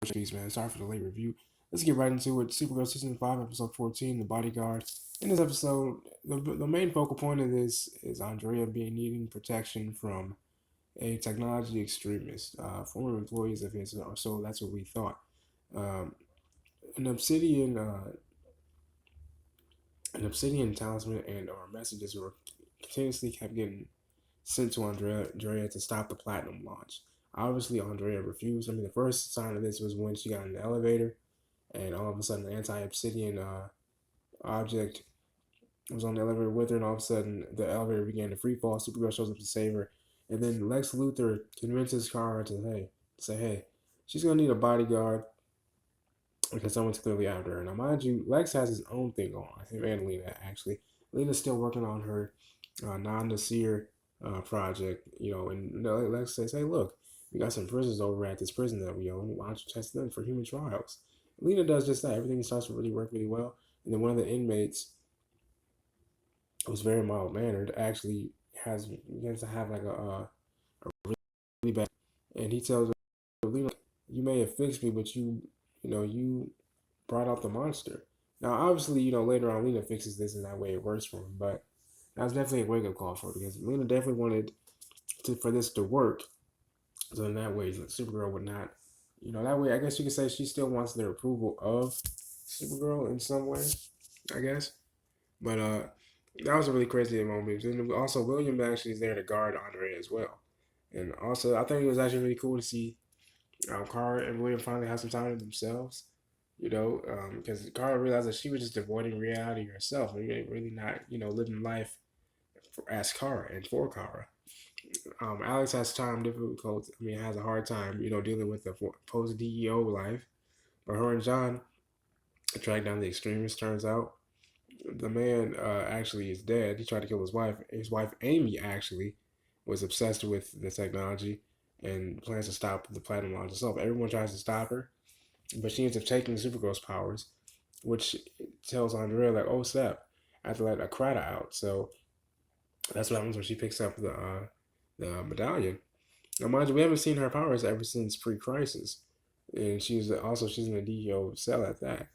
Shafferspeeks, man. Sorry for the late review. Let's get right into it. Supergirl season 5, episode 14, the Bodyguard. In this episode, the main focal point of this is Andrea being needing protection from a technology extremist, former employees of his, or so that's what we thought. Um, an obsidian, uh, an obsidian talisman and or messages were continuously kept getting sent to Andrea to stop the platinum launch. Obviously, Andrea refused. I mean, the first sign of this was when she got in the elevator, and all of a sudden, the anti-obsidian object was on the elevator with her, and all of a sudden, the elevator began to free fall. Supergirl shows up to save her, and then Lex Luthor convinces Kara to say, hey, she's gonna need a bodyguard because someone's clearly after her. Now, mind you, Lex has his own thing on him and Lena. Actually, Lena's still working on her Non Nocere project, and Lex says, "Hey, look, we got some prisoners over at this prison that we own. Why don't you test them for human trials?" Lena does just that. Everything starts to really work really well, and then one of the inmates, who's very mild mannered, actually begins to have like a really bad, and he tells her, "Lena, you may have fixed me, but you brought out the monster." Now, obviously, later on, Lena fixes this, and that way it works for him. But that was definitely a wake up call for her because Lena definitely wanted for this to work. So in that way, Supergirl would not, that way. I guess you could say she still wants their approval of Supergirl in some way. I guess, but that was a really crazy moment. And also, William actually is there to guard Andrea as well. And also, I think it was actually really cool to see Kara and William finally have some time to themselves. Because Kara realized that she was just avoiding reality herself and really not, living life as Kara and for Kara. Alex has time difficult. I mean, has a hard time, dealing with the post DEO life. But her and John track down the extremist. Turns out the man actually is dead. He tried to kill his wife. His wife Amy actually was obsessed with the technology and plans to stop the platinum launch itself. Everyone tries to stop her, but she ends up taking Supergirl's powers, which tells Andrea like, "Oh snap!" I have to let Akrata out. So that's what happens when she picks up the medallion. Now, mind you, we haven't seen her powers ever since pre-crisis, and she's in a DEO cell at that.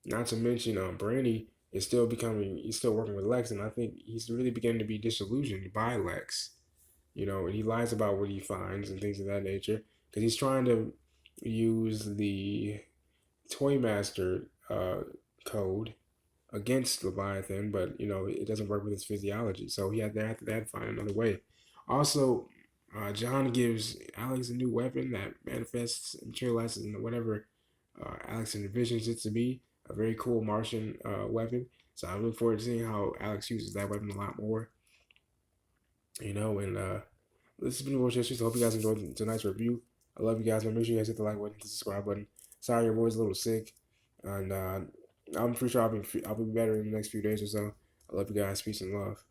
Not to mention, Brandy is he's still working with Lex, and I think he's really beginning to be disillusioned by Lex. And he lies about what he finds and things of that nature because he's trying to use the Toymaster code against Leviathan, but it doesn't work with his physiology, so they had to find another way. Also, John gives Alex a new weapon that manifests and materializes into whatever Alex envisions it to be. A very cool Martian weapon. So I look forward to seeing how Alex uses that weapon a lot more. And this has been World History. So I hope you guys enjoyed tonight's review. I love you guys. Make sure you guys hit the like button, hit the subscribe button. Sorry, your boy's a little sick, and I'm pretty sure I'll be better in the next few days or so. I love you guys. Peace and love.